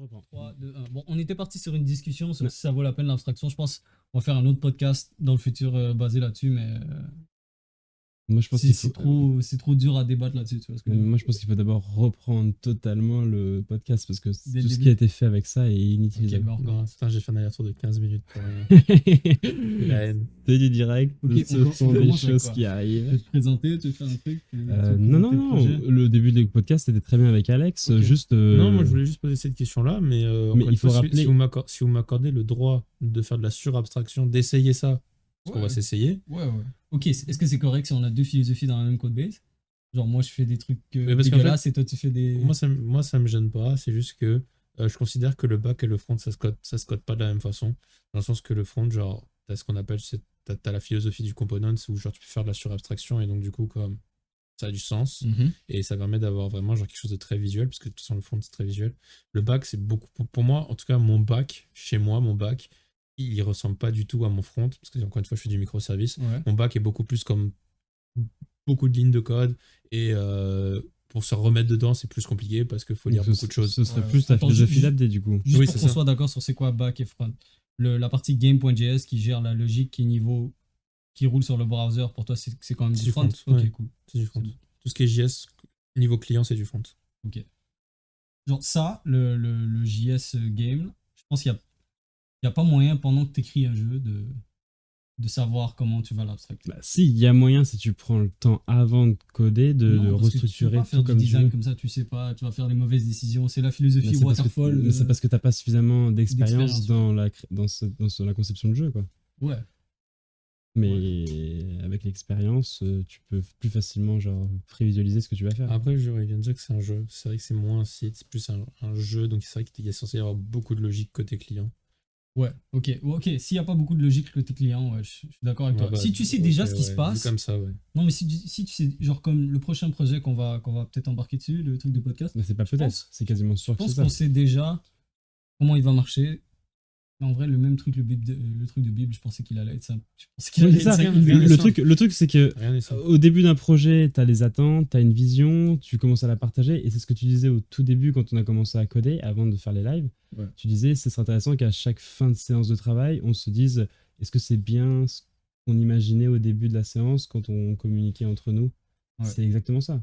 reprends. 3, 2, 1. Bon, on était parti sur une discussion sur si ça vaut la peine l'abstraction. Je pense qu'on va faire un autre podcast dans le futur basé là-dessus, mais Moi, je pense qu'il faut. c'est trop dur à débattre là-dessus. Tu vois ce que je veux dire. Moi, je pense qu'il faut d'abord reprendre totalement le podcast parce que Dès le tout ce qui début. a été fait avec ça est Ok, inutilisable. bah on Non, recommence. putain, j'ai fait un aller-retour de 15 minutes pour la haine. C'est du direct, Ok, ce on sont des commence avec choses quoi? qui Tu arrivent. veux te présenter, tu veux faire un truc tu veux Non, présenter le projet. le début du podcast était très bien avec Alex. Ok. Juste. Non, moi je voulais juste poser cette question-là, mais, encore il une faut fois, rappeler- si vous m'accordez le droit de faire de la surabstraction, d'essayer ça, parce qu'on va s'essayer. Ouais. Ok, est-ce que c'est correct si on a deux philosophies dans la même code base? Genre, moi je fais des trucs Mais parce qu'en dégueulasses et toi tu fais des. Moi, ça me gêne pas, c'est juste que je considère que le back et le front, ça se code pas de la même façon. Dans le sens que le front, genre, t'as ce qu'on appelle, t'as la philosophie du component, où genre tu peux faire de la surabstraction et donc du coup, comme ça a du sens. Mhm. Et ça permet d'avoir vraiment genre quelque chose de très visuel, parce que de toute façon, le front, c'est très visuel. Le back, c'est beaucoup. Pour moi, en tout cas, mon back, chez moi, mon back, il ressemble pas du tout à mon front, parce que encore une fois, je fais du microservice. Ouais. Mon back est beaucoup plus comme beaucoup de lignes de code, et pour se remettre dedans, c'est plus compliqué parce qu'il faut lire beaucoup de choses. Ce serait Ouais. plus ta Attends, philosophie ju- d'Abdé, du coup. Juste Oui, pour c'est qu'on ça. soit d'accord sur c'est quoi back et front. La partie game.js qui gère la logique qui roule sur le browser, pour toi c'est quand même C'est du du front. front, Ok, ouais. cool. C'est du front. C'est bon. Tout ce qui est JS, niveau client, c'est du front. Ok. Genre ça, le JS game, je pense qu'il y a pas moyen pendant que tu écris un jeu de savoir comment tu vas l'abstracter. Bah, si, il y a moyen, si tu prends le temps avant de coder, de Non, parce que tu restructurer peux pas tout faire du comme tu design veux. comme ça, tu sais pas, tu vas faire les mauvaises décisions. C'est la Mais philosophie c'est parce que- waterfall. mais c'est parce que t'as pas suffisamment d'expérience d'expérience, dans la conception de jeu, quoi. Ouais. Mais avec l'expérience, tu peux plus facilement genre prévisualiser ce que tu vas faire. Après, il vient de dire que c'est un jeu. C'est vrai que c'est moins un site, c'est plus un jeu. Donc c'est vrai qu'il y a censé y avoir beaucoup de logique côté client. Ouais, ok. S'il n'y a pas beaucoup de logique côté client, ouais, je suis d'accord avec Ouais, toi. bah, Si tu sais déjà ok, ce qui se ouais, passe, vu comme ça, ouais. non mais si tu sais, genre comme le prochain projet qu'on va peut-être embarquer dessus, le truc de podcast, Mais c'est pas je peut-être, pense- c'est quasiment je sûr que c'est pense ça. qu'on sait déjà comment il va marcher. Mais en vrai, le même truc, le truc de Bible, je pensais qu'il allait être simple. Je pensais qu'il Oui, allait c'est être ça. simple. rien n'est Le simple. truc, c'est que Rien n'est simple. au début d'un projet, tu as les attentes, tu as une vision, tu commences à la partager. Et c'est ce que tu disais au tout début quand on a commencé à coder, avant de faire les lives. Ouais. Tu disais, ce serait intéressant qu'à chaque fin de séance de travail, on se dise, est-ce que c'est bien ce qu'on imaginait au début de la séance quand on communiquait entre nous? Ouais. C'est exactement ça.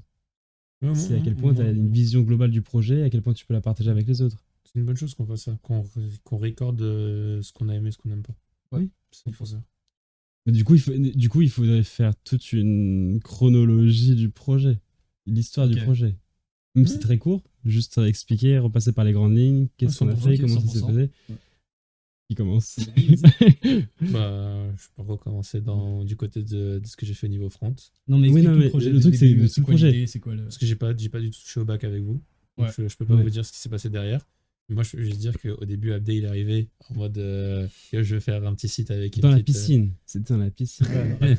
Ouais, C'est à moi, quel point tu as une vision globale du projet, à quel point tu peux la partager avec les autres. c'est une bonne chose qu'on fasse ça, qu'on recorde ce qu'on a aimé, ce qu'on n'aime pas. Ouais. C'est pour ça. Mais du coup, il faudrait faire toute une chronologie du projet, l'histoire Ok. du projet. Même si Ouais. c'est très court, juste expliquer, repasser par les grandes lignes, qu'est-ce qu'on a 100%, fait, ok, comment ça s'est 100%. passé. Ouais. Qui commence. Bah, je peux recommencer du côté de ce que j'ai fait niveau front. Non mais Oui, explique non, tout le mais projet. le dès truc, c'est début, le c'est quoi projet. l'idée, c'est quoi le. Parce que j'ai pas du tout touché au bac avec vous. Donc Ouais. je peux pas Ouais. vous dire ce qui s'est passé derrière. Mais moi, je peux juste dire qu'au début, Abdé, il est arrivé en mode que je vais faire un petit site avec une Dans la petite, piscine. C'était dans la piscine.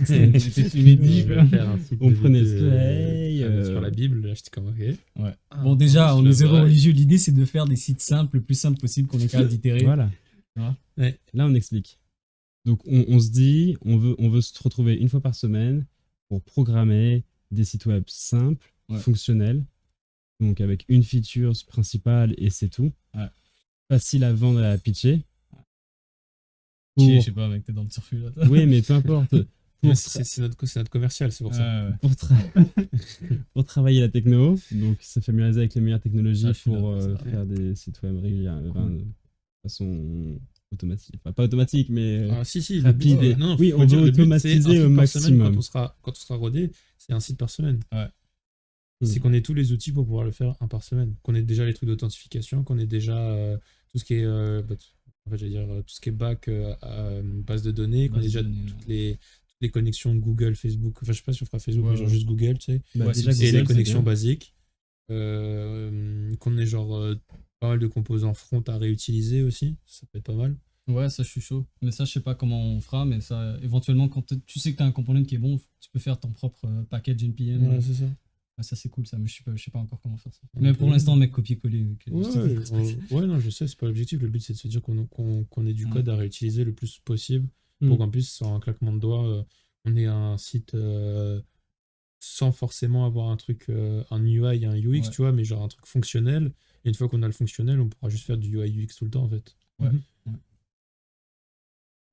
C'était inédit, je quoi. vais faire un site On de- prenait le de- soleil, sur la Bible. Là, j'étais comme ok. Ouais. Ah, Bon, déjà, on je est zéro vois. religieux. L'idée, c'est de faire des sites simples, le plus simple possible qu'on ait qu'à d'itérer. Voilà. Ouais. Là, on explique. Donc, on se dit, on veut se retrouver une fois par semaine pour programmer des sites web simples, Ouais. fonctionnels, donc avec une feature principale et c'est tout. Ouais. Facile à vendre et à pitcher. Je Pour- sais pas, mec, t'es dans le turfu là. Oui, mais peu importe. Mais Pour, c'est notre commercial, c'est pour ça. Ouais. pour, pour travailler la techno, donc se familiariser avec les meilleures technologies Ça, je suis pour d'accord, ça. faire des sites web régulièrement, enfin, de façon automatique. Enfin, pas automatique, mais Ah, si, rapide. le but, et- non, oui, faut on dire, veut le but, c'est un automatiser site au par semaine. maximum. Quand on sera rodé, c'est un site par semaine. Ouais. C'est qu'on ait tous les outils pour pouvoir le faire un par semaine. Qu'on ait déjà les trucs d'authentification, qu'on ait déjà tout ce qui est en fait, j'allais dire tout ce qui est back base de données, qu'on ait Base de déjà données, toutes les connexions de Google, Facebook. Enfin, je sais pas si on fera Facebook, Ouais, mais genre ouais. juste Google, tu sais. Bah, Ouais, déjà, c'est Et Google, les c'est connexions bien. basiques. Qu'on ait genre pas mal de composants front à réutiliser aussi. Ça peut être pas mal. Ouais, ça, je suis chaud. Mais ça, je sais pas comment on fera. Mais ça, éventuellement, quand tu sais que t'as un component qui est bon, tu peux faire ton propre package NPM. Ouais, c'est ça. Ouais, ça, c'est cool, ça. Mais je sais pas encore comment faire ça. Non Mais plus. pour l'instant, mec, copier-coller. mec. Ouais, ouais, non, je sais, c'est pas l'objectif. Le but, c'est de se dire qu'on ait du code à réutiliser le plus possible pour qu'en plus, sans un claquement de doigts, on ait un site sans forcément avoir un truc, un UI et un UX, Ouais. tu vois, mais genre un truc fonctionnel Et une fois qu'on a le fonctionnel, on pourra juste faire du UI UX tout le temps en fait. Ouais. Mhm. Ouais.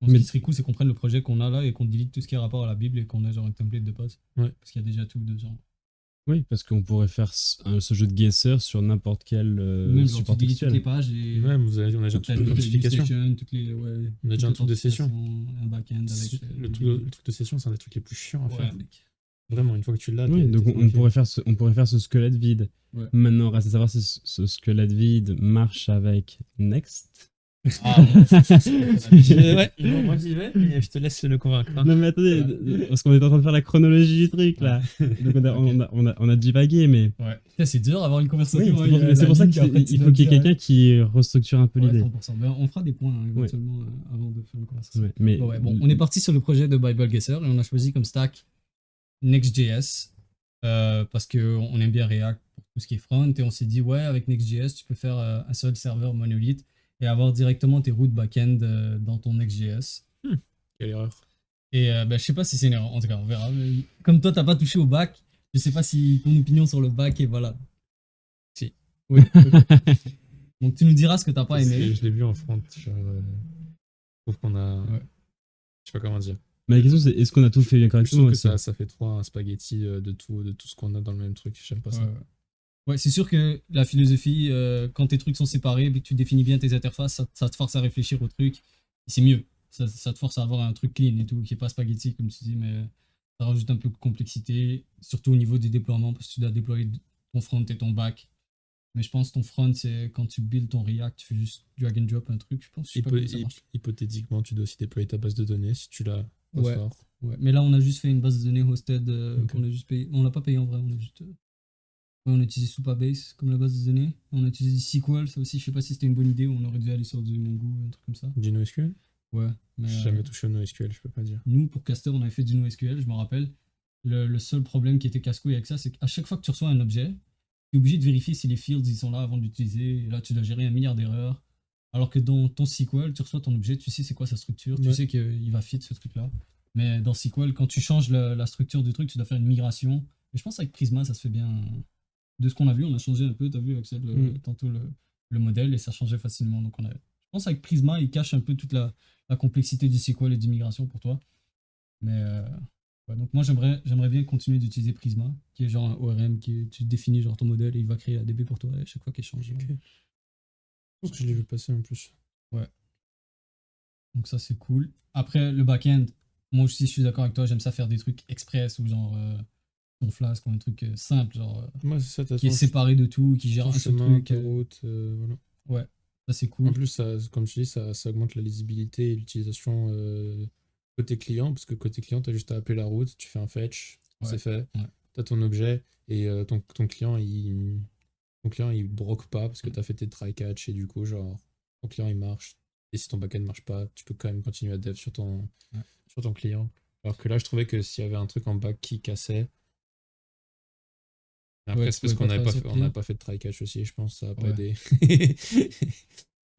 Ce Mais- qui serait cool, c'est qu'on prenne le projet qu'on a là et qu'on delete tout ce qui est rapport à la Bible et qu'on ait genre un template de base. Ouais. Parce qu'il y a déjà tout dedans. Oui, parce qu'on pourrait faire ce jeu de guesseur sur n'importe quel Ou même genre tu support deletes toutes les textuel. pages et Même, on a déjà un truc de toutes les view notification. stations, toutes les. Ouais, On a déjà un truc de session. un back-end avec. Le truc de session, c'est un des trucs les plus chiants à Ouais, faire. mec. Vraiment, une fois que tu l'as, Oui, donc t'es on tranquille. pourrait faire ce squelette vide. Ouais. Maintenant, reste à savoir si ce squelette vide marche avec Next. Ah, Ouais, moi j'y vais et je te laisse le convaincre. Hein. Non mais attendez, parce qu'on est en train de faire la chronologie du truc là. Donc on a divagué, mais ouais. Putain, c'est dur d'avoir une oui, conversation. c'est pour ça qu'il faut qu'il y ait quelqu'un qui restructure un peu l'idée. 100%. Mais on fera des points hein, éventuellement avant de faire une conversation. Ouais, mais Bon, on est parti sur le projet de Bible Guesser et on a choisi comme stack Next.js parce qu'on aime bien React pour tout ce qui est front et on s'est dit ouais avec Next.js tu peux faire un seul serveur monolithe et avoir directement tes routes back-end dans ton Next.js. Quelle erreur. Et je sais pas si c'est une erreur, en tout cas on verra. Mais comme toi t'as pas touché au back, je sais pas si ton opinion sur le back est valable. Si. Oui. Donc tu nous diras ce que t'as pas aimé. Je l'ai vu en front, genre, je trouve qu'on a... Ouais. Je sais pas comment dire. mais la question c'est est-ce qu'on a tout fait bien Je correctement trouve que aussi ça fait trop un spaghetti de tout ce qu'on a dans le même truc, j'aime pas ça. Ouais, c'est sûr que la philosophie, quand tes trucs sont séparés et que tu définis bien tes interfaces, ça te force à réfléchir au truc. C'est mieux. Ça te force à avoir un truc clean et tout, qui est pas spaghetti, comme tu dis, mais ça rajoute un peu de complexité, surtout au niveau des déploiements, parce que tu dois déployer ton front et ton back. Mais je pense que ton front, c'est quand tu builds ton React, tu fais juste drag and drop un truc, je pense. Je sais pas comment ça marche. Hypothétiquement, tu dois aussi déployer ta base de données si tu l'as au Ouais. store. Ouais. Mais là, on a juste fait une base de données hosted Ok. qu'on a juste payé. On l'a pas payé en vrai, on a juste. Ouais, on a utilisé Supabase comme la base de données. On a utilisé du SQL, ça aussi, je sais pas si c'était une bonne idée ou on aurait dû aller sur du Mongo, un truc comme ça. Du NoSQL? Ouais, mais J'ai jamais touché au NoSQL, je peux pas dire. nous, pour Caster, on avait fait du NoSQL, je me rappelle. Le seul problème qui était casse-couille avec ça, c'est qu'à chaque fois que tu reçois un objet, tu es obligé de vérifier si les fields ils sont là avant de l'utiliser. Et là, tu dois gérer un milliard d'erreurs. Alors que dans ton SQL, tu reçois ton objet, tu sais c'est quoi sa structure, tu Ouais. sais qu'il va fit ce truc-là. Mais dans SQL, quand tu changes la structure du truc, tu dois faire une migration. Et je pense qu'avec Prisma, ça se fait bien. De ce qu'on a vu, on a changé un peu, t'as vu Axel, tantôt le modèle et ça changeait facilement. Donc je pense avec Prisma, il cache un peu toute la complexité du SQL et de l'immigration pour toi. Mais ouais, donc moi j'aimerais bien continuer d'utiliser Prisma, qui est genre un ORM tu définis genre ton modèle et il va créer la DB pour toi et à chaque fois qu'il change. Ok. Je pense que je l'ai vu passer en plus. Ouais. Donc ça c'est cool. Après le back-end, moi aussi je suis d'accord avec toi, j'aime ça faire des trucs express ou genre ton Flask ou un truc simple, genre Moi, c'est ça, t'as qui est ton séparé de tout, qui gère ton un seul chemin, truc. ta route, voilà. Ouais, ça c'est En cool. plus, ça, comme tu dis, ça augmente la lisibilité et l'utilisation côté client, parce que côté client, tu as juste à appeler la route, tu fais un fetch, Ouais, c'est fait, ouais. tu as ton objet, et ton client, il broque pas, parce que tu as fait tes try-catch, et du coup, genre, ton client, il marche. Et si ton backend marche pas, tu peux quand même continuer à dev sur ton client. Alors que là, je trouvais que s'il y avait un truc en back qui cassait, après, Ouais, c'est tu parce pouvais qu'on pas travailler sur on client. n'a pas fait de try-catch aussi, je pense, ça n'a pas Ouais. aidé.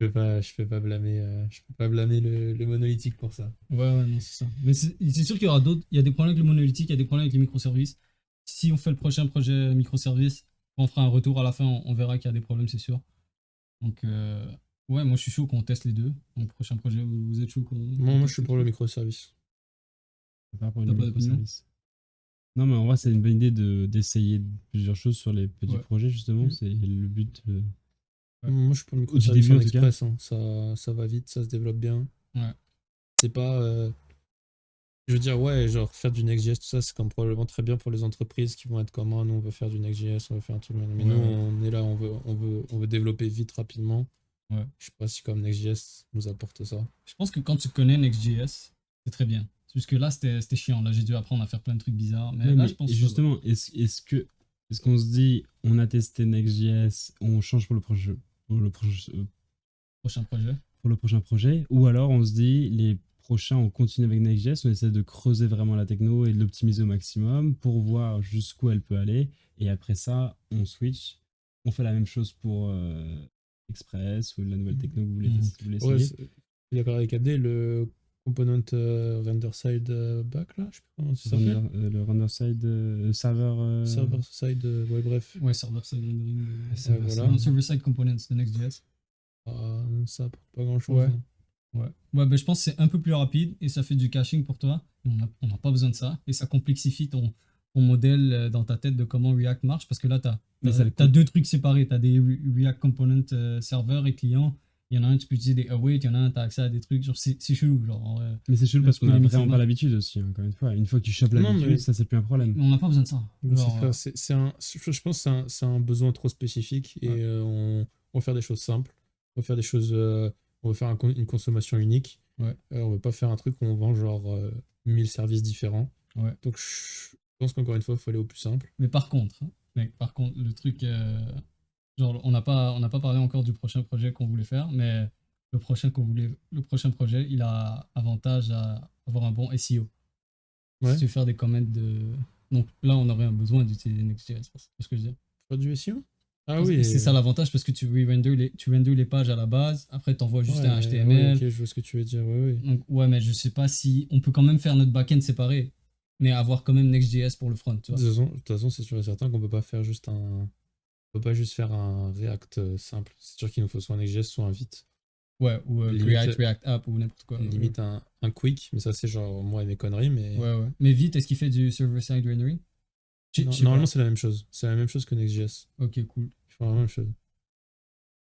Je peux pas blâmer le monolithique pour ça. Ouais, non, c'est ça. Mais c'est sûr qu'il y aura d'autres. Il y a des problèmes avec le monolithique, il y a des problèmes avec les microservices. Si on fait le prochain projet microservice, on fera un retour à la fin, on verra qu'il y a des problèmes, c'est sûr. Donc, ouais, moi je suis chaud qu'on teste les deux. Donc, prochain projet, vous êtes chaud qu'on. Moi, je suis pour le microservice. Pas pour T'as une pas d'opinion? microservice. Non, mais en vrai, c'est une bonne idée d'essayer plusieurs choses sur les petits Ouais. projets, justement. Mm. C'est le but. Ouais. Moi, je suis pour le Au tout microservice début, en en tout cas. express. Hein. Ça va vite, ça se développe bien. Ouais. C'est pas. Je veux dire, ouais, genre faire du Next.js, tout ça, c'est comme probablement très bien pour les entreprises qui vont être comme nous, on veut faire du Next.js, on veut faire un truc. Mais nous, Ouais. on est là, on veut développer vite, rapidement. Ouais. Je sais pas si comme Next.js nous apporte ça. Je pense que quand tu connais Next.js, c'est très bien. C'est juste que là, c'était chiant. Là, j'ai dû apprendre à faire plein de trucs bizarres. Mais Ouais, là, mais je pense et justement, est-ce qu'on se dit, on a testé Next.js, on change pour prochain projet. pour le prochain projet, ou alors on se dit, les prochains, on continue avec Next.js, on essaie de creuser vraiment la techno et de l'optimiser au maximum pour voir jusqu'où elle peut aller, et après ça, on switch, on fait la même chose pour Express ou la nouvelle techno que vous voulez, Mhm. vous voulez Ouais, essayer. je suis d'accord avec AD. component render side back là, je sais plus comment ça s'appelle. Le render side server. Server side, ouais, bref. Ouais, server-side rendering. Voilà. Non, server-side components de Next.js. Ça apporte pas grand chose. Ouais. Ouais, bah, je pense que c'est un peu plus rapide et ça fait du caching pour toi. On n'a pas besoin de ça. Et ça complexifie ton modèle dans ta tête de comment React marche. Parce que là, Mais ça le t'as deux trucs séparés. Tu as des React Component serveurs et clients. Il y en a un, tu peux utiliser des await. Il y en a un, tu as accès à des trucs. Genre, c'est chelou. Genre, en vrai. Mais c'est chelou Là, parce tu peux qu'on a limiter vraiment le pas mode. l'habitude aussi, encore une fois. Une fois que tu chopes Non, l'habitude, mais- ça c'est plus un problème. On n'a pas besoin de ça. Genre, je pense que c'est un besoin trop spécifique et Ouais. on va faire des choses simples. On va faire des choses. On va faire une consommation unique. Ouais. On va pas faire un truc où on vend genre 1000 services différents. Ouais. Donc je pense qu'encore une fois, il faut aller au plus simple. Mais par contre, mec, le truc, genre, on n'a pas parlé encore du prochain projet qu'on voulait faire, mais le prochain projet, il a avantage à avoir un bon SEO. Ouais. Si tu veux faire des comments de. Donc là, on aurait un besoin d'utiliser Next.js, c'est ce que je veux dire. Faire du SEO? Ah oui. C'est ça l'avantage parce que tu render les pages à la base, après tu envoies juste Ouais, un HTML. ouais, ok, je vois ce que tu veux dire. Ouais, ouais. Donc, ouais, mais je sais pas si on peut quand même faire notre backend séparé, mais avoir quand même Next.js pour le front, tu vois. De toute façon, c'est sûr et certain qu'on peut pas faire juste on peut pas juste faire un React simple. C'est sûr qu'il nous faut soit un Next.js, soit un Vite. Ouais, ou Limite- React App ou n'importe quoi. Limite un quick, mais ça c'est genre moi et mes conneries, mais Ouais. Mais vite, est-ce qu'il fait du server-side rendering? Je sais normalement pas. c'est la même chose. C'est la même chose que Next.js. Ok, cool. Ils font la même chose.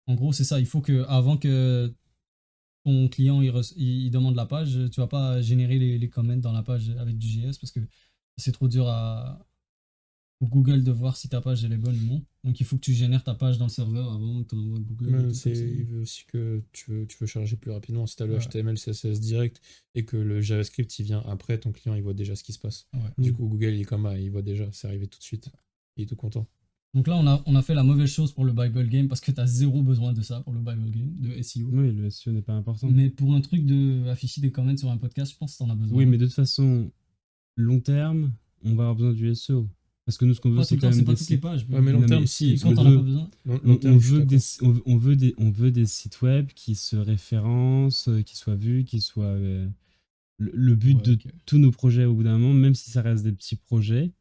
En gros, c'est ça. Il faut que, avant que ton client il demande la page, tu vas pas générer les comments dans la page avec du JS parce que c'est trop dur pour Google de voir si ta page elle est bonne ou non. Donc il faut que tu génères ta page dans le serveur avant que tu envoies Google. Mais Et tout comme ça. il veut aussi que tu veux charger plus rapidement. Si tu as le Ouais. HTML, CSS direct et que le JavaScript il vient après, ton client il voit déjà ce qui se passe. Ouais. Du coup, Google il est comme il voit déjà, c'est arrivé tout de suite. Il est tout content. Donc là, on a fait la mauvaise chose pour le Bible Game parce que tu as zéro besoin de ça pour le Bible Game, de SEO. Oui, le SEO n'est pas important. Mais pour un truc de afficher des comments sur un podcast, je pense que tu en as besoin. Oui, mais de toute façon, long terme, on va avoir besoin du SEO. Parce que nous, ce qu'on veut, Pas c'est tout le quand temps, même c'est pas des toutes les sites. pages. Ouais, mais long Non, terme, mais si. ce Quand qu'on t'en as veut- pas besoin. Long terme, je suis d'accord. on veut des sites web qui se référencent, qui soient vus, qui soient. Le but Ouais, de ok. tous nos projets, au bout d'un moment, même si ça reste des petits projets,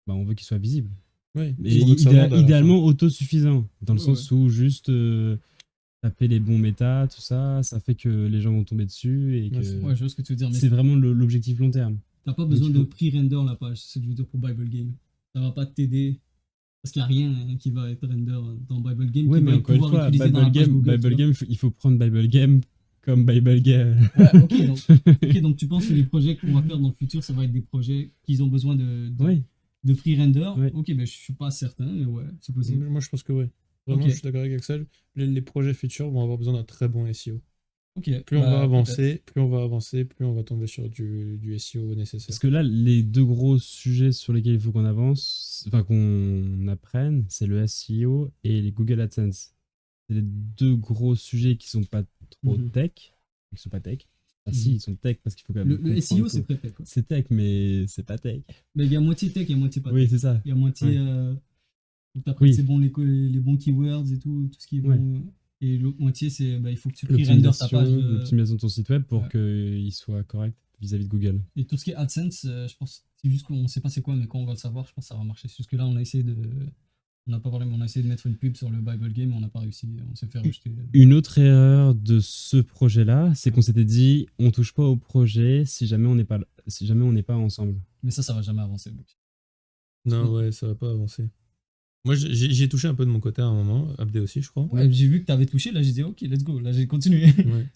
bah, on veut qu'ils soient visibles. Oui, Et on veut que ça vende à la fin. idéalement autosuffisant, dans le Ouais, sens où juste taper les bons méta, tout ça, ça fait que les gens vont tomber dessus et que Ouais, je vois ce que tu veux dire. Mais c'est vraiment l'objectif long terme. t'as pas besoin il de faut- pre-render la page, c'est ce que je veux dire pour Bible Game. Ça va pas t'aider. Parce qu'il n'y a rien qui va être render dans Bible Game Oui, qui mais va encore une pouvoir fois, utiliser dans la page Google. tu vois. Il faut prendre Bible Game comme Bible Game. Ouais, ok, donc tu penses que les projets qu'on va faire dans le futur, ça va être des projets qui ont besoin Oui. de pre-render. Oui. Ok, ben je suis pas certain, mais ouais, c'est possible. Moi, je pense que oui. Vraiment, Ok. je suis d'accord avec Axel. Les projets futurs vont avoir besoin d'un très bon SEO. Ok. Plus on va peut-être. avancer, plus on va tomber sur du SEO nécessaire. Parce que là, les deux gros sujets sur lesquels il faut qu'on avance, enfin qu'on apprenne, c'est le SEO et les Google AdSense. C'est les deux gros sujets qui sont pas trop Mhm. tech. Qui sont pas tech. Ah Mhm. si, ils sont tech parce qu'il faut quand même. Le comprendre SEO, que c'est très tech. Quoi. c'est tech, mais c'est pas tech. Mais il y a moitié tech, il y a moitié pas Oui, tech. c'est ça. Il y a moitié. Ouais. T'apprennes Oui. c'est bon les bons keywords et tout ce qui est Ouais. bon. Et l'autre moitié, c'est il faut que tu pre-render ta page. L'optimisation de ton site web pour Ouais. qu'il soit correct vis-à-vis de Google. Et tout ce qui est AdSense, je pense, c'est juste qu'on sait pas c'est quoi, mais quand on va le savoir, je pense que ça va marcher. C'est juste que là, on a essayé de. On n'a pas parlé, mais on a essayé de mettre une pub sur le Bible Game, mais on n'a pas réussi. On s'est fait rejeter. Une autre erreur de ce projet-là, c'est qu'on s'était dit on touche pas au projet si jamais on n'est pas ensemble. Mais ça va jamais avancer. Donc. Non, ouais, ça va pas avancer. Moi, j'y ai touché un peu de mon côté à un moment. Abdé aussi, je crois. Ouais, j'ai vu que t'avais touché, là j'ai dit ok, let's go. Là j'ai continué. Ouais.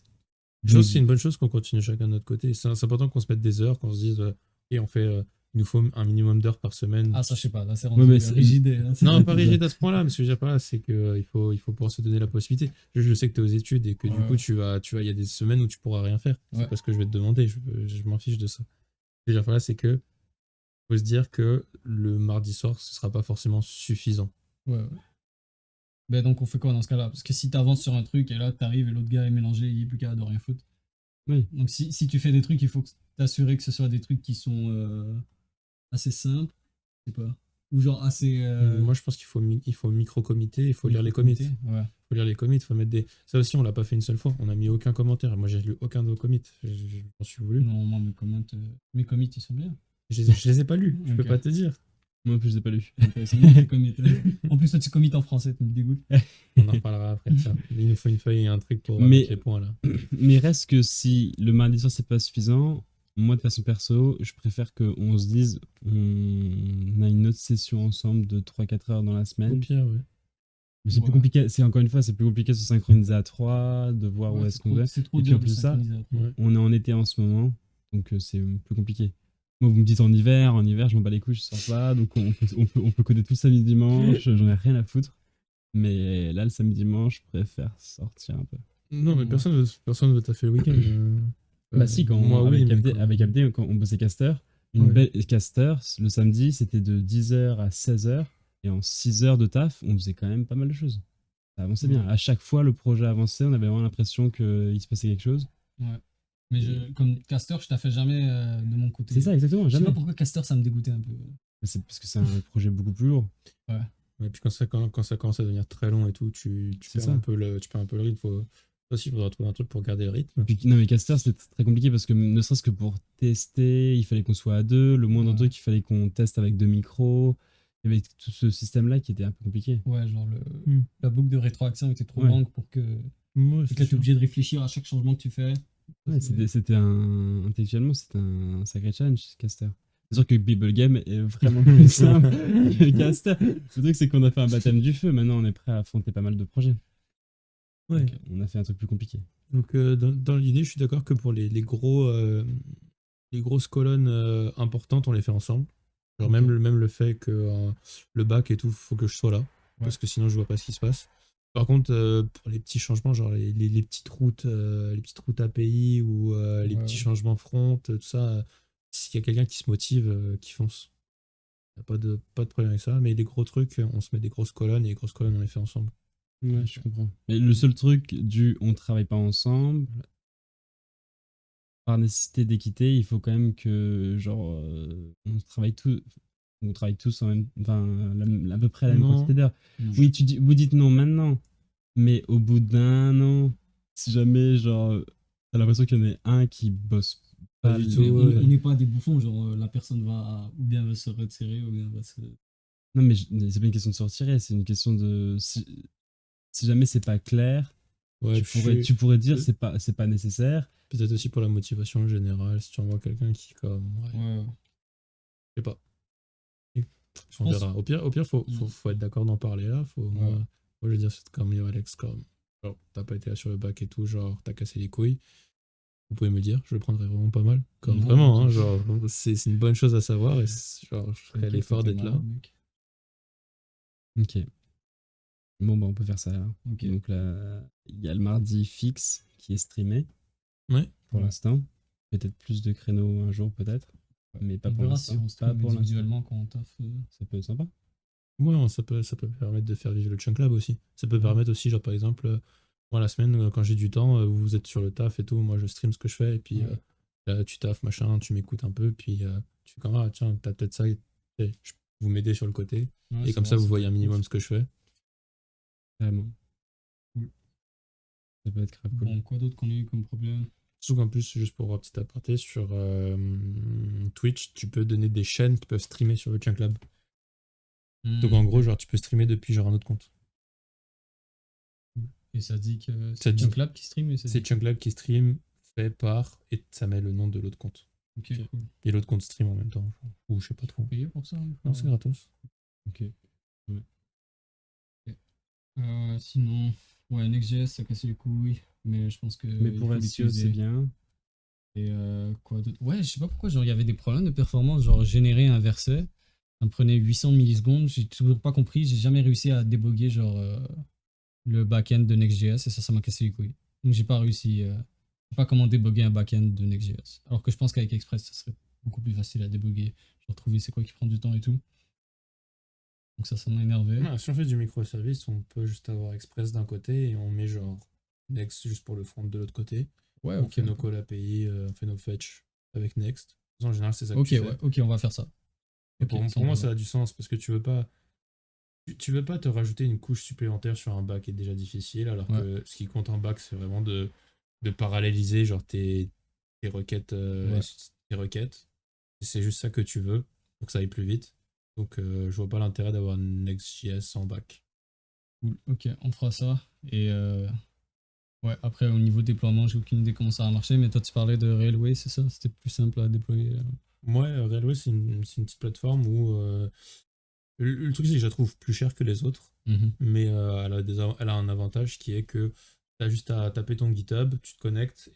Je pense que c'est une bonne chose qu'on continue chacun de notre côté. C'est important qu'on se mette des heures, qu'on se dise et on fait. Il nous faut un minimum d'heures par semaine. Ah, ça, je sais pas. Là, c'est rendu mais c'est- rigide. Là, c'est- Non, pas rigide à ce point-là, mais ce que je veux dire par là, c'est qu'il faut pouvoir se donner la possibilité. Je sais que tu es aux études et que du Ouais. coup, il y a des semaines où tu pourras rien faire. C'est Ouais. pas ce que je vais te demander, je m'en fiche de ça. Ce que je veux dire par là, c'est que faut se dire que le mardi soir, ce sera pas forcément suffisant. Ouais. Ben donc on fait quoi dans ce cas-là? Parce que si t'avances sur un truc et là t'arrives et l'autre gars est mélangé, il est plus capable de rien foutre. Oui. Donc si tu fais des trucs, il faut t'assurer que ce soit des trucs qui sont assez simples. Je sais pas. Ou genre assez. Moi, je pense il faut micro-comité, il faut lire les commits. Ouais. Faut lire les commits, faut mettre des. Ça aussi, on l'a pas fait une seule fois. On a mis aucun commentaire. Moi, j'ai lu aucun de vos commits. J'en suis voulu. Non, moi, mes commits, ils sont bien. Je les ai pas lus. Je peux Ok. pas te dire. Moi en plus, je l'ai pas lu. C'est moi qui commit. En plus, toi, tu commit en français, tu me dégoûtes. On en reparlera après. Tiens, il nous faut une feuille et un truc pour Mais- mettre les points là. Mais reste que si le mardi soir c'est pas suffisant, moi de façon perso, je préfère qu'on se dise on a une autre session ensemble de 3-4 heures dans la Au semaine. pire, ouais. Mais c'est plus Ouais. compliqué, c'est encore une fois, c'est plus compliqué de se synchroniser à 3, de voir où Ouais, est-ce qu'on va. c'est trop Et puis dur en de plus de ça, synchroniser. Ouais. on est en été en ce moment, donc c'est plus compliqué. Moi, vous me dites en hiver, je m'en bats les couilles, je sors pas, donc on peut coder tout le samedi dimanche, j'en ai rien à foutre. Mais là, le samedi dimanche, je préfère sortir un peu. Non, mais Ouais. personne veut taffer le week-end. Bah si, quand moi, oui, mais avec Abdé, quand on bossait caster, Ouais. belle caster, le samedi, c'était de 10h à 16h. Et en 6 heures de taf, on faisait quand même pas mal de choses. Ça avançait bien. Ouais. À chaque fois, le projet avançait, on avait vraiment l'impression qu'il se passait quelque chose. Ouais. Mais comme caster, je t'ai fait jamais de mon côté. C'est ça, exactement, Je sais jamais. pas pourquoi caster, ça me dégoûtait un peu. C'est parce que c'est un projet beaucoup plus lourd. Et puis quand ça commence à devenir très long et tout, tu C'est perds ça. un peu le rythme. Toi aussi, il faudra trouver un truc pour garder le rythme. Puis, non, mais caster, c'était très compliqué parce que ne serait-ce que pour tester, il fallait qu'on soit à deux. Le moindre Ouais. truc, il fallait qu'on teste avec 2 micros. Il y avait tout ce système-là qui était un peu compliqué. Ouais, genre Hmm. la boucle de rétroaction était trop Ouais. longue pour que. Moi, Donc là, t'es obligé de réfléchir à chaque changement que tu fais. Ouais, intellectuellement, c'était un sacré challenge, Caster. C'est sûr que Bible Game est vraiment plus simple que Caster. Le truc, c'est qu'on a fait un baptême du feu. Maintenant, on est prêt à affronter pas mal de projets. Ouais. Donc, on a fait un truc plus compliqué. Donc, dans l'idée, je suis d'accord que pour les grosses colonnes importantes, on les fait ensemble. Genre, Ok. même le fait que le bac et tout, faut que je sois là. Parce que sinon, je vois pas ce qui se passe. Par contre, pour les petits changements, genre les petites routes API ou les Ouais. petits changements front, tout ça, s'il y a quelqu'un qui se motive, qui fonce. Y a pas de problème avec ça. Mais les gros trucs, on se met des grosses colonnes et les grosses colonnes, on les fait ensemble. Ouais, je comprends. Mais le seul truc on travaille pas ensemble, par nécessité d'équité, il faut quand même que, genre, on travaille tous en même, enfin, à peu près à la même Non. quantité d'heures. Non. Oui, vous dites non maintenant, mais au bout d'un an, si jamais, genre, t'as l'impression qu'il y en a un qui bosse Pas pas du les- tout, On ouais. n'est pas des bouffons, genre la personne va ou bien va se retirer ou bien va se. Non, mais c'est pas une question de sortir, c'est une question de. Si jamais c'est pas clair, Ouais, tu pourrais dire c'est pas nécessaire. peut-être aussi pour la motivation générale, si tu envoies quelqu'un qui, comme, ouais, Ouais. je sais pas. Je On pense- verra. Au pire, faut être d'accord d'en parler là. Moi, je veux dire, c'est comme yo, Alex, comme, genre, t'as pas été là sur le bac et tout, genre, t'as cassé les couilles. Vous pouvez me le dire, je le prendrais vraiment pas mal. Comme Non, vraiment, hein, t'inquiète. genre, c'est une bonne chose à savoir et genre, je ferais T'inquiète, l'effort t'es d'être là. malade, mec. Ok. Bon, bah, on peut faire ça là. Ok. Donc là, il y a le mardi fixe qui est streamé Ouais. pour Ouais. l'instant. Peut-être plus de créneaux un jour, peut-être. Mais pas On pour verra si l'instant. on Pas stream pour l'instant. individuellement quand on taffe. Ça peut être sympa. Ouais, ça peut permettre de faire vivre le Chunk Lab aussi. Ça peut permettre aussi, genre, par exemple, moi, la semaine, quand j'ai du temps, vous êtes sur le taf et tout, moi, je stream ce que je fais, et puis Ouais. là, tu taffes, machin, tu m'écoutes un peu, puis tu fais comme, ah, tiens, t'as peut-être ça, et vous m'aidez sur le côté, Ouais, et c'est comme vrai, ça, vous ça voyez peut un être minimum cool. ce que je fais. Vraiment. Cool. Ça peut être grave cool. Bon, quoi d'autre qu'on a eu comme problème? Surtout qu'en plus, juste pour un petit aparté, sur Twitch, tu peux donner des chaînes qui peuvent streamer sur le Chunk Lab. Donc en gros, genre, tu peux streamer depuis genre un autre compte. Et ça dit que Ça c'est dit- Chunk Lab qui stream et ça C'est dit. Chunk Lab qui stream, fait par, et ça met le nom de l'autre compte. Ok, cool. Et l'autre compte stream en même temps, ou je sais pas trop. Payé pour ça? Non, c'est gratos. Ok. Sinon, ouais, Next.js, ça cassait les couilles, mais je pense que Mais il pour faut SEO, l'utiliser. c'est bien. Et quoi d'autre? Ouais, je sais pas pourquoi, genre, il y avait des problèmes de performance, genre, générer un verset, ça me prenait 800 millisecondes, j'ai toujours pas compris, j'ai jamais réussi à déboguer, genre, le back-end de Next.js, et ça m'a cassé les couilles. Donc, j'ai pas réussi, je sais pas comment déboguer un back-end de Next.js. Alors que je pense qu'avec Express, ça serait beaucoup plus facile à déboguer, genre, trouver c'est quoi qui prend du temps et tout. Donc, ça m'a énervé. Ah, si on fait du microservice, on peut juste avoir Express d'un côté et on met genre Next juste pour le front de l'autre côté. Ouais, On ok. fait nos call API, on fait nos fetch avec Next. En général, c'est ça que Ok, tu fais. ouais, ok, on va faire ça. Et Ok, pour sans moi, problème. ça a du sens parce que tu veux pas te rajouter une couche supplémentaire sur un bac qui est déjà difficile, alors Ouais. que ce qui compte en bac, c'est vraiment de paralléliser genre tes requêtes. Ouais. Tes requêtes. Et c'est juste ça que tu veux pour que ça aille plus vite. Donc, je vois pas l'intérêt d'avoir Next.js en bac. Cool. Ok, on fera ça. Et ouais, après, au niveau déploiement, j'ai aucune idée comment ça va marcher, mais toi, tu parlais de Railway, c'est ça? C'était plus simple à déployer. Moi, Railway, c'est une petite plateforme où le truc, c'est que je la trouve plus chère que les autres, Mhm. mais elle a un avantage qui est que tu as juste à taper ton GitHub, tu te connectes,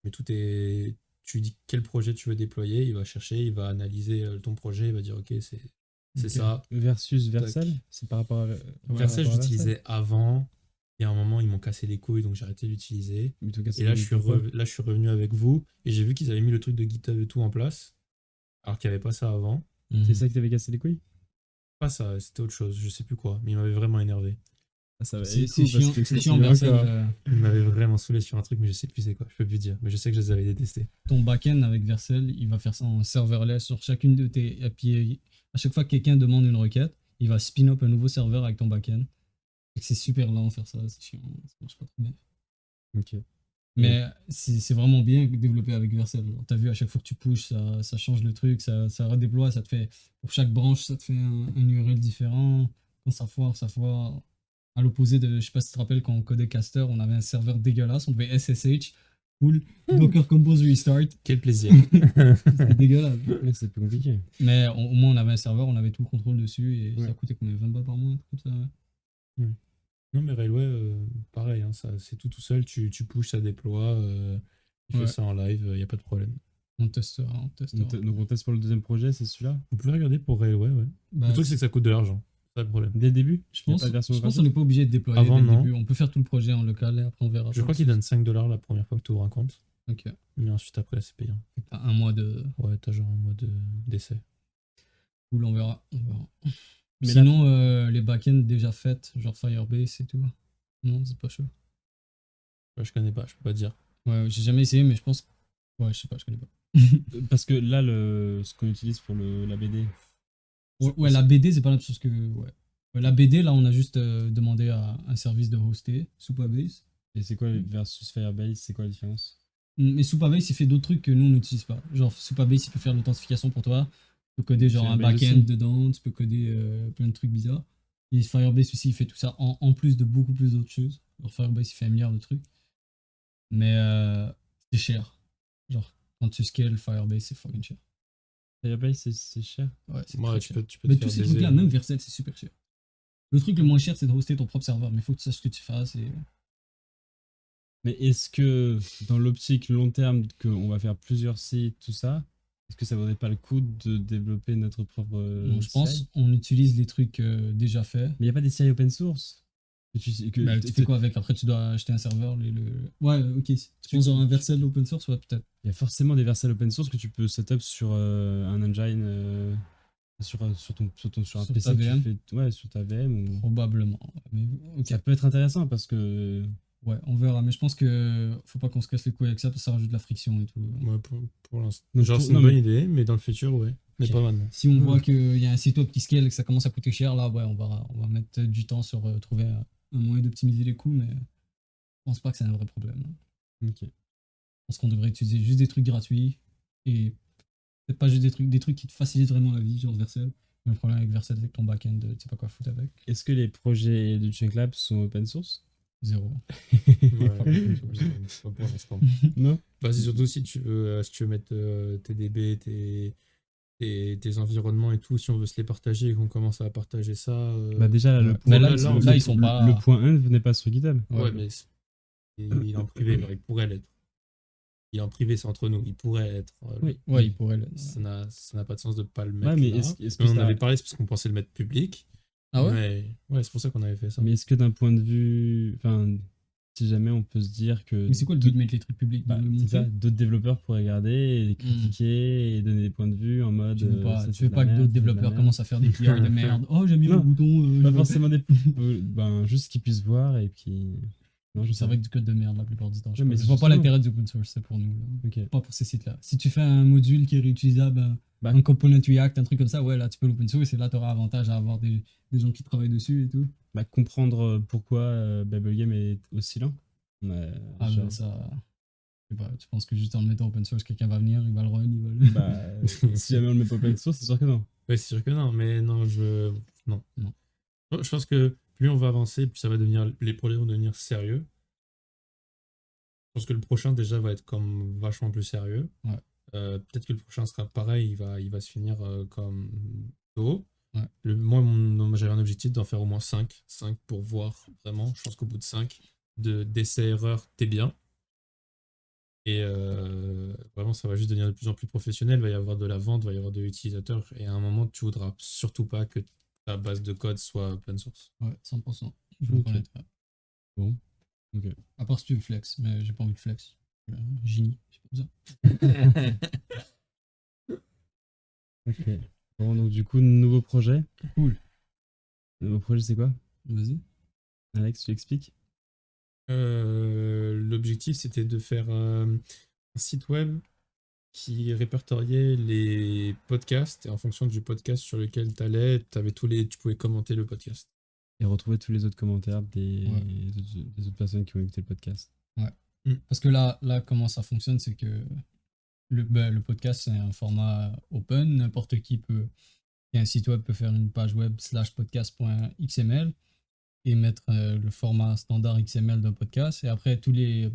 mais tu dis quel projet tu veux déployer, il va chercher, il va analyser ton projet, il va dire ok, c'est Ok. ça. Versus Tac. Vercel, c'est par rapport à. Vercel, je l'utilisais avant, et à un moment, ils m'ont cassé les couilles, donc j'ai arrêté de l'utiliser. Mais en tout cas, Et là, je suis revenu avec vous, et j'ai vu qu'ils avaient mis le truc de GitHub et tout en place, alors qu'il n'y avait pas ça avant. Mhm. C'est ça qui t'avait cassé les couilles? Pas ça, c'était autre chose, je sais plus quoi, mais il m'avait vraiment énervé. Ah, ça va. C'est Et cool, chiant, parce que c'est ça, chiant c'est Vercel. encore- Il m'avait vraiment saoulé sur un truc, mais je sais plus c'est quoi, je peux plus dire. Mais je sais que je les avais détestés. Ton backend avec Vercel, il va faire ça en serverless sur chacune de tes API. À chaque fois que quelqu'un demande une requête, il va spin up un nouveau serveur avec ton backend. Et que c'est super lent faire ça, c'est chiant, ça marche pas très bien. Ok. Mais c'est vraiment bien développé avec Vercel. T'as vu, à chaque fois que tu pushes, ça change le truc, ça redéploie, ça te fait. Pour chaque branche, ça te fait un URL différent. Quand ça foire, ça foire. À l'opposé de, je sais pas si tu te rappelles, quand on codait Caster, on avait un serveur dégueulasse, on devait SSH, cool, Docker Compose Restart. Quel plaisir. C'était dégueulasse. Ouais, c'est plus compliqué. Mais au moins, on avait un serveur, on avait tout le contrôle dessus et Ouais. ça coûtait combien? 20 balles par mois, un truc comme ça. Ouais. Non, mais Railway, pareil, hein, ça, c'est tout seul, tu pushes, ça déploie, il fait Ouais. ça en live, il n'y a pas de problème. On testera, on testera. Donc on teste pour le deuxième projet, c'est celui-là? Vous pouvez regarder pour Railway, ouais. Bah, Le truc, c'est que ça coûte de l'argent, c'est ça le problème. Dès le début? je Y a pense, pas de version je pense gratuite qu'on n'est pas obligé de déployer Avant, dès le non. début. On peut faire tout le projet en local et après on verra. Je crois qu'ils donnent 5 $ la première fois que tu ouvres un compte, Ok. mais ensuite, après, c'est payant. Fait que t'as un mois de. Ouais, t'as genre un mois d'essai. Cool, on verra. On verra. Mais Sinon, les backends déjà faites, genre Firebase et tout. Non, c'est pas chaud. Ouais, je connais pas, je peux pas dire. Ouais, j'ai jamais essayé, mais je pense. Ouais, je sais pas, je connais pas. Parce que là, ce qu'on utilise pour la BD. Ouais, la BD, c'est pas la même chose que. Ouais. Ouais, la BD, là, on a juste demandé à un service de hoster, Supabase. Et c'est quoi versus Firebase? C'est quoi la différence? Mais Supabase, il fait d'autres trucs que nous, on n'utilise pas. Genre, Supabase, il peut faire l'authentification pour toi. Tu peux coder genre un Firebase backend aussi. dedans, tu peux coder plein de trucs bizarres. Et Firebase aussi, il fait tout ça en plus de beaucoup plus d'autres choses. Genre, Firebase, il fait 1 milliard de trucs. Mais c'est cher. Genre, quand tu scales Firebase, c'est fucking cher. Firebase, c'est cher. Ouais, c'est Ouais, très tu cher. peux, tu peux Mais te tous faire ces des trucs-là, ailes. même Vercel, c'est super cher. Le truc le moins cher, c'est de hoster ton propre serveur. Mais il faut que tu saches ce que tu fasses. Et... Mais est-ce que dans l'optique long terme, qu'on va faire plusieurs sites, tout ça, est-ce que ça vaudrait pas le coup de développer notre propre Non, je pense CI? on utilise les trucs déjà faits. Mais il n'y a pas des CI open source Bah, tu fais quoi avec? Après, tu dois acheter un serveur. Ouais, ok. Tu penses genre un Vercel open source? Ouais, peut-être. Il y a forcément des Vercel open source que tu peux setup sur un engine, sur un Sur PC ta que tu VM? fais, ouais, sur ta VM. Probablement. Mais, ok. Ça peut être intéressant parce que Ouais, on verra. Mais je pense que faut pas qu'on se casse les couilles avec ça parce que ça rajoute de la friction et tout. Ouais, pour l'instant. Donc, Genre, pour- c'est une non, bonne mais- idée, mais dans le futur, ouais. Mais Ok. pas maintenant. Si on voit qu'il y a un site web qui scale et que ça commence à coûter cher, là, ouais, on va mettre du temps sur trouver un moyen d'optimiser les coûts, mais je pense pas que c'est un vrai problème. Ok. Je pense qu'on devrait utiliser juste des trucs gratuits et peut-être pas juste des trucs qui te facilitent vraiment la vie, genre Vercel. Mais le problème avec Vercel, c'est que ton backend, tu sais pas quoi foutre avec. Est-ce que les projets de Checklab sont open source? Zéro. Ouais, pas pour l'instant. Non? Bah, c'est surtout si tu veux mettre tes DB, tes environnements et tout, si on veut se les partager et qu'on commence à partager ça. Bah déjà, Ouais. le Mais point, là, là, ils sont pas- le point 1 n'est pas sur GitHub. ouais, mais il est en privé, genre, il pourrait l'être. Il est en privé, c'est entre nous, il pourrait être. Oui. Ouais, il pourrait le. Ça n'a pas de sens de pas le mettre. Ouais, mais là. est-ce que On en ça- avait parlé, c'est parce qu'on pensait le mettre public. Ah ouais? Mais ouais, c'est pour ça qu'on avait fait ça. Mais est-ce que d'un point de vue, enfin, si jamais on peut se dire que Mais c'est quoi le but de mettre les trucs publics? bah, De le c'est montrer? ça, d'autres développeurs pourraient regarder et les critiquer et donner des points de vue en mode. Tu veux pas, ça, tu c'est veux de pas la que merde, d'autres c'est de la développeurs merde. commencent à faire des PR de merde. Oh, j'ai mis le Non, bouton. Pas forcément des. Ben, juste qu'ils puissent voir et puis. Non, je C'est sais. vrai que du code de merde la plupart du temps. Je Ouais, mais ne c'est vois pas justement- l'intérêt du open source, c'est pour nous. Là. Ok. Pas pour ces sites-là. Si tu fais un module qui est réutilisable, Bah. un component React, un truc comme ça, ouais, là tu peux l'open source et là tu auras avantage à avoir des gens qui travaillent dessus et tout. Bah, comprendre pourquoi Bubblegame est aussi lent. Ah, Genre, mais ça. Je sais pas, tu penses que juste en le mettant open source, quelqu'un va venir, il va le run, il va le. bah, si jamais on le met pas open source, c'est sûr que non. Ouais, c'est sûr que non, mais non, non. Non. Je pense que plus on va avancer, plus ça va devenir, les projets vont devenir sérieux. Je pense que le prochain déjà va être comme vachement plus sérieux. Ouais. Peut-être que le prochain sera pareil, il va se finir comme Toho. Ouais. Moi, j'avais un objectif d'en faire au moins 5. 5 pour voir vraiment. Je pense qu'au bout de 5 d'essais-erreurs, t'es bien. Et vraiment, ça va juste devenir de plus en plus professionnel. Il va y avoir de la vente, il va y avoir de l'utilisateur. Et à un moment, tu voudras surtout pas que ta base de code soit open source. Ouais, 100%. Je me Ok. connais. Bon. Ok. À part si tu veux flex, mais j'ai pas envie de flex. Génie, c'est pas besoin. Ok. Bon, donc du coup, nouveau projet. Cool. Nouveau projet, c'est quoi? Vas-y. Alex, tu expliques? L'objectif, c'était de faire un site web qui répertoriait les podcasts et en fonction du podcast sur lequel tu allais, tu pouvais commenter le podcast. Et retrouver tous les autres commentaires des, Ouais. des autres personnes qui ont écouté le podcast. Parce que là, comment ça fonctionne, c'est que le podcast, c'est un format open. N'importe qui peut. Et un site web peut faire une page web /podcast.xml et mettre le format standard XML d'un podcast. Et après, tous les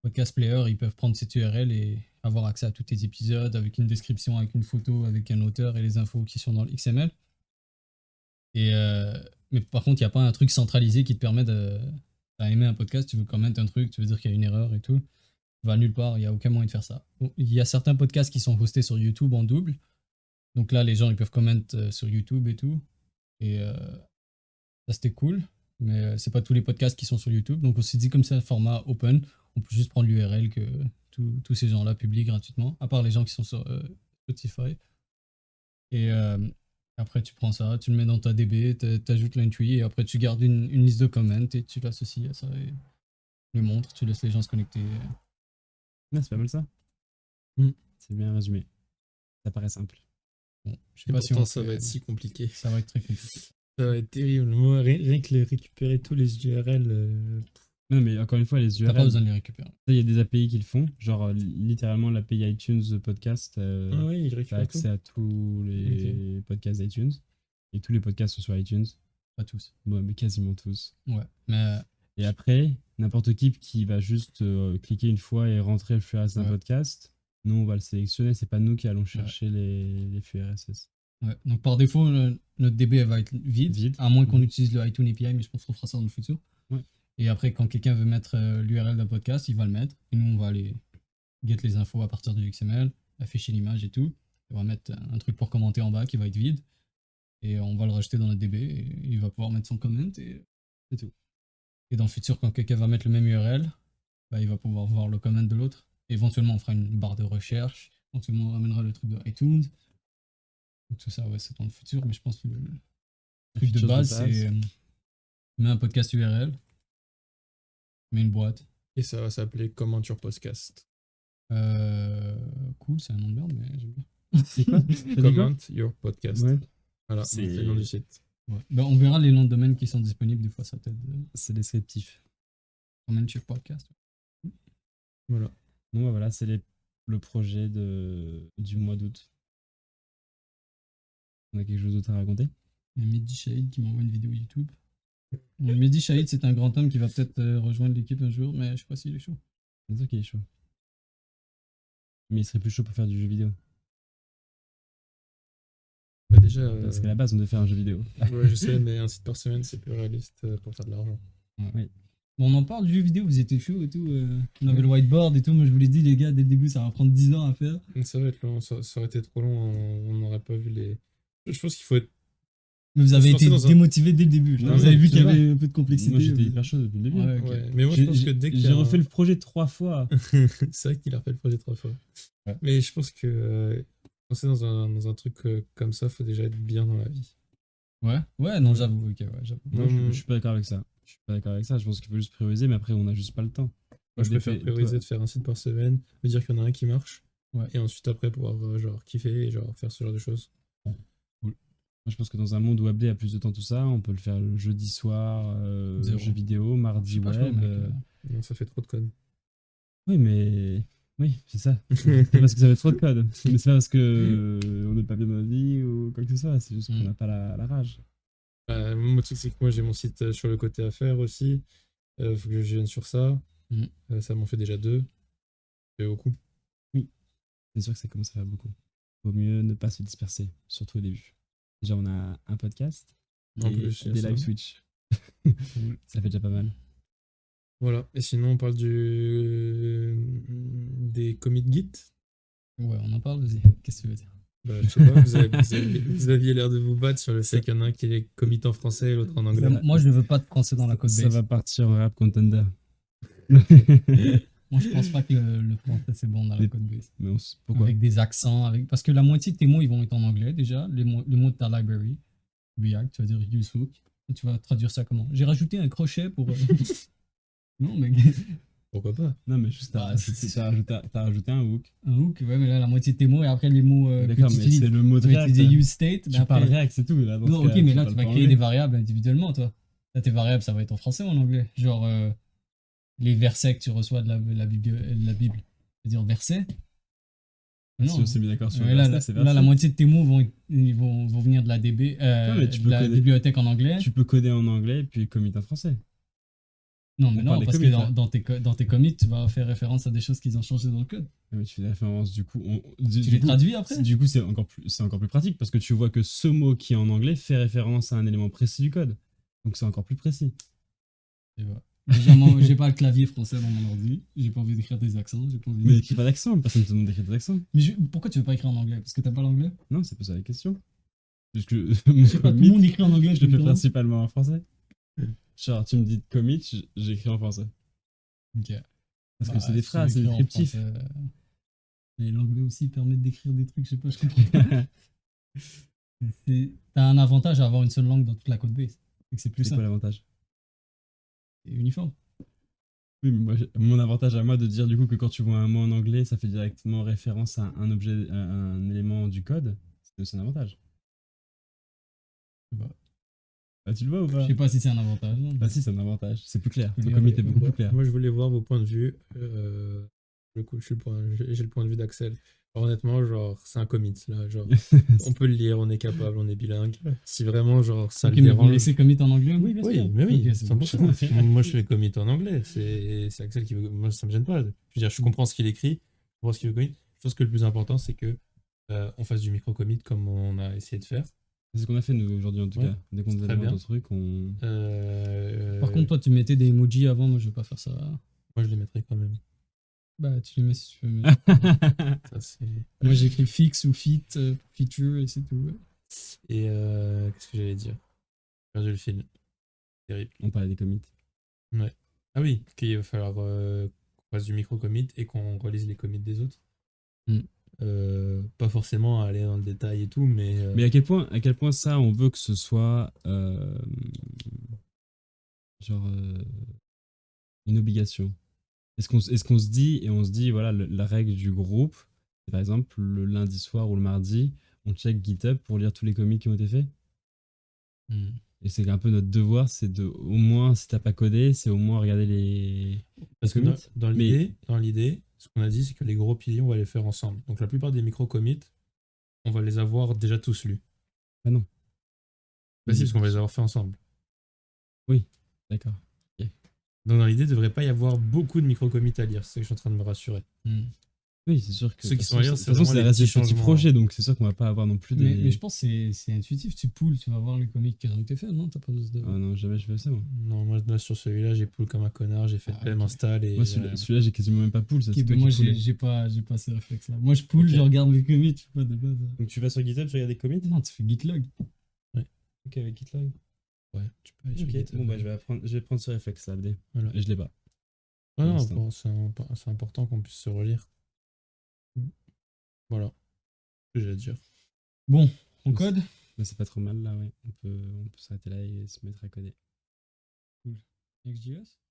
podcast players, ils peuvent prendre cette URL et avoir accès à tous tes épisodes avec une description, avec une photo, avec un auteur et les infos qui sont dans le XML. Et, mais par contre, il n'y a pas un truc centralisé qui te permet de. T'as aimé un podcast, tu veux commenter un truc, tu veux dire qu'il y a une erreur et tout. Tu vas nulle part, il n'y a aucun moyen de faire ça. Bon, il y a certains podcasts qui sont hostés sur YouTube en double. Donc là, les gens, ils peuvent commenter sur YouTube et tout. Et ça, c'était cool. Mais c'est pas tous les podcasts qui sont sur YouTube. Donc on s'est dit, comme c'est un format open, on peut juste prendre l'URL que tous ces gens-là publient gratuitement, à part les gens qui sont sur Spotify. Et après, tu prends ça, tu le mets dans ta DB, t'ajoutes l'entry, et après, tu gardes une liste de comments et tu l'associes à ça et le montres, tu laisses les gens se connecter. Ouais, c'est pas mal ça. Mm. C'est bien résumé. Ça paraît simple. Bon, je sais Et pas pourtant, si ça va être si compliqué. Ça va être très compliqué. Ça va être terrible. Moi, rien que récupérer tous les URL. Non, mais encore une fois, les T'as URL. pas besoin de les récupérer. Il y a des API qui le font. Genre, littéralement, l'API iTunes podcast. Ah oui, il T'as récupère tout. accès à tous les podcasts iTunes. Et tous les podcasts sont sur iTunes. Pas tous. Bon, mais quasiment tous. Ouais. Mais Et après, n'importe qui va juste cliquer une fois et rentrer le flux RSS d'un Ouais. podcast, nous, on va le sélectionner. C'est pas nous qui allons chercher les flux RSS. ouais. Donc par défaut, notre DB elle va être vide, à moins qu'on utilise le iTunes API, mais je pense qu'on fera ça dans le futur. Ouais. Et après, quand quelqu'un veut mettre l'URL d'un podcast, il va le mettre. Et nous, on va aller get les infos à partir du XML, afficher l'image et tout. On va mettre un truc pour commenter en bas qui va être vide. Et on va le rajouter dans notre DB et il va pouvoir mettre son comment et c'est tout. Et dans le futur, quand quelqu'un va mettre le même URL, bah, il va pouvoir voir le comment de l'autre. Éventuellement, on fera une barre de recherche. Éventuellement, on ramènera le truc de iTunes. Donc, tout ça, ouais, c'est dans le futur. Mais je pense que le truc de feature de base, base. c'est mets un podcast URL, mets une boîte. Et ça va s'appeler Comment Your Podcast. Cool, c'est un nom de merde, mais j'aime bien. C'est quoi? T'as dit quoi? Comment Your Podcast. Ouais. Voilà, C'est- c'est le nom du site. Ouais. Ben, on verra les noms de domaine qui sont disponibles. Des fois, ça t'aide. C'est descriptif. Comment sur podcast. Voilà. Bon, bah voilà, c'est le projet du mois d'août. On a quelque chose d'autre à raconter? Il y a Mehdi Shahid qui m'envoie une vidéo YouTube. Bon, Mehdi Shahid, c'est un grand homme qui va peut-être rejoindre l'équipe un jour, mais je sais pas s'il est chaud. C'est sûr qu'il est chaud. Mais il serait plus chaud pour faire du jeu vidéo. Bah déjà, Parce qu'à la base, on devait faire un jeu vidéo. ouais, je sais, mais un site par semaine, c'est plus réaliste pour faire de l'argent. Bon, on en parle du jeu vidéo, vous étiez chaud et tout. On avait le whiteboard et tout. Moi, je vous l'ai dit, les gars, dès le début, ça va prendre 10 ans à faire. Ça va être long, ça aurait été trop long, on n'aurait pas vu les. Je pense qu'il faut être. Mais vous avez se été lancer dans un- démotivé dès le début. Non, vous mais avez vu ça qu'il y va. avait un peu de complexité. Moi, j'étais hyper chaud depuis le début. Ouais, ok. Ouais, mais moi, je pense que dès qu'il y J'ai a refait le projet 3 fois. C'est vrai qu'il a refait le projet 3 fois. Ouais. Mais je pense que lancer dans un truc comme ça, faut déjà être bien dans la vie. Ouais, non, j'avoue. Ok, ouais, j'avoue. Moi, je suis pas d'accord avec ça. Je suis pas d'accord avec ça. Je pense qu'il faut juste prioriser, mais après, on n'a juste pas le temps. Moi, je Des préfère faits- prioriser de faire un site par semaine, me dire qu'il y en a un qui marche, Ouais. et ensuite après pouvoir genre kiffer et genre faire ce genre de choses. Moi, je pense que dans un monde où Abdé a plus de temps, tout ça, on peut le faire le jeudi soir, Zéro. jeux vidéo, Je mardi suis pas chaud, web. mec. Non, ça fait trop de code. Oui, mais. Oui, c'est ça. C'est parce que ça fait trop de code. Mais c'est pas parce que on n'est pas bien dans la vie ou quoi que ce soit. C'est juste qu'on n'a pas la rage. Mon truc, c'est que moi j'ai mon site sur le côté à faire aussi. Faut que je vienne sur ça. Ça m'en fait déjà 2. C'est beaucoup. C'est sûr que ça commence à faire beaucoup. Vaut mieux ne pas se disperser, surtout au début. Déjà, on a un podcast En et plus, il y a des ça. live Switch. Ça fait déjà pas mal. Voilà. Et sinon, on parle des commits Git. Ouais, on en parle, vas-y. Qu'est-ce que tu veux dire? Bah, je sais pas, vous aviez l'air de vous battre sur le fait qu'il y en a un qui est commit en français et l'autre en anglais. Moi, je ne veux pas de français dans la code Ça base. va partir en rap contender. Moi, je pense pas que le français c'est bon dans la Mais- code base. Mais pourquoi Avec des accents, parce que la moitié de tes mots ils vont être en anglais déjà, les mots de ta library. React, tu vas dire use hook. Et tu vas traduire ça comment? J'ai rajouté un crochet pour. Non, mais Pourquoi pas? Non, mais juste, t'as rajouté un hook. un hook, ouais, mais là, la moitié de tes mots et après les mots que D'accord, tu mais utilises. c'est le mot de Tu vas React. utiliser use state. Tu mais après- parles React, c'est tout. Là, dans Non, ce ok, cas, mais là, parles tu vas pas créer anglais. des variables individuellement, toi. Là, tes variables, ça va être en français ou en anglais. Genre, les versets que tu reçois de la Bible. C'est-à-dire versets. Si on s'est mis d'accord sur Ouais, le là, verset, c'est là, la verset. moitié de tes mots vont venir de la DB, mais tu de peux la coder. bibliothèque en anglais. Tu peux coder en anglais puis commit en français. Non, mais on non, parle des parce commits, que là. dans tes commits, tu vas faire référence à des choses qu'ils ont changées dans le code. Mais tu fais la référence, du coup. Tu les traduis après? Du coup, c'est encore plus pratique parce que tu vois que ce mot qui est en anglais fait référence à un élément précis du code. Donc c'est encore plus précis. Et voilà. Déjà, moi, j'ai pas le clavier français dans mon ordi. J'ai pas envie d'écrire des accents. J'ai pas envie. Mais écris pas d'accent, personne ne te demande d'écrire des accents. Mais pourquoi tu veux pas écrire en anglais? Parce que t'as pas l'anglais? Non, c'est pas ça la question. Parce que Je sais pas, tout le monde écrit en anglais. je tout le le fais temps. principalement en français. Genre, tu me dis commit, j'écris en français. Ok. Parce que Bah, c'est des si tu phrases, c'est l'écris des en descriptifs. français, mais l'anglais aussi permet d'écrire des trucs, je sais pas, je comprends pas. T'as un avantage à avoir une seule langue dans toute la code base. C'est que c'est plus C'est quoi simple. l'avantage? C'est uniforme. Oui, mais moi, mon avantage à moi de dire du coup que quand tu vois un mot en anglais, ça fait directement référence à un objet, à un élément du code. C'est aussi un avantage. Je sais pas. Ah, tu le vois ou Je pas? sais pas si c'est un avantage. hein. Bah si, c'est un avantage. C'est plus clair. peux Ton lire commit les- est beaucoup plus clair. Moi, je voulais voir vos points de vue. Du coup, j'ai le point de vue d'Axel. Alors, honnêtement, genre, c'est un commit. Là, genre, on peut le lire, on est capable, on est bilingue. Si vraiment, genre, ça Ok, le mais vous dérange. laissez commit en anglais? Oui, bien Oui, sûr. mais oui, Ok, c'est 100%. Moi, je fais commit en anglais. C'est Axel qui veut. Moi, ça me gêne pas. Je veux dire, je comprends ce qu'il écrit, je comprends ce qu'il veut commit. Je pense que le plus important, c'est que on fasse du micro-commit comme on a essayé de faire. C'est ce qu'on a fait nous aujourd'hui en tout Ouais, cas. Dès qu'on c'est faisait très le bien. moindre truc, on. Par contre, toi, tu mettais des emojis avant, moi, je vais pas faire ça. moi, je les mettrai quand même. Bah, tu les mets si tu veux. mais- Ça, c'est... Moi, j'écris fixe ou fit, pour feature, et c'est tout. ouais. Et qu'est-ce que j'allais dire? J'ai perdu le fil. Terrible. On parlait des commits. Ah oui, qu'il va falloir qu'on fasse du micro-commit et qu'on relise les commits des autres. Mm. Pas forcément aller dans le détail et tout, mais... Mais à quel point ça, on veut que ce soit genre une obligation. Est-ce qu'on se dit, et on se dit, voilà, la règle du groupe, c'est par exemple le lundi soir ou le mardi, on check GitHub pour lire tous les commits qui ont été faits. Et c'est un peu notre devoir, c'est de, au moins, si t'as pas codé, c'est au moins regarder les Parce que commits. dans l'idée, ce qu'on a dit, c'est que les gros piliers, on va les faire ensemble. Donc la plupart des micro-commits, on va les avoir déjà tous lus. Ah non. Bah si, parce qu'on va les avoir fait ensemble. D'accord. Donc dans l'idée, il ne devrait pas y avoir beaucoup de micro-commits à lire. C'est ce que je suis en train de me rassurer. Oui, c'est sûr que. Ceux qui sont à lire, de c'est toute façon, vraiment ça les reste des petits petits changements. projets, donc c'est sûr qu'on va pas avoir non plus des. Mais je pense que c'est intuitif. Tu poules, tu vas voir les comics qui ont été faits, non? T'as pas besoin de. Ah non, jamais je fais ça, moi. Non, moi là, sur celui-là, j'ai pull comme un connard, j'ai fait Ah, PM ok. install et... Moi, celui-là, j'ai quasiment même pas pull. Ça, Ok, c'est mais toi moi, qui pullais. j'ai pas ces réflexes-là. Moi, je poule, Ok. je regarde mes commits, tu vois, de base. Donc tu vas sur GitHub, tu regardes des commits? Non, tu fais gitlog. Ok, avec GitLab. Ouais, tu peux aller sur Ok, GitHub. bon, bah, je vais prendre ce réflexe là, Abdé. Voilà. Et je l'ai pas. Ouais, non, l'instant. bon, c'est important qu'on puisse se relire. Voilà. Ce que j'ai à dire. Bon, on Oui, code? Mais c'est pas trop mal là, ouais. On peut s'arrêter là et se mettre à coder. Next.js?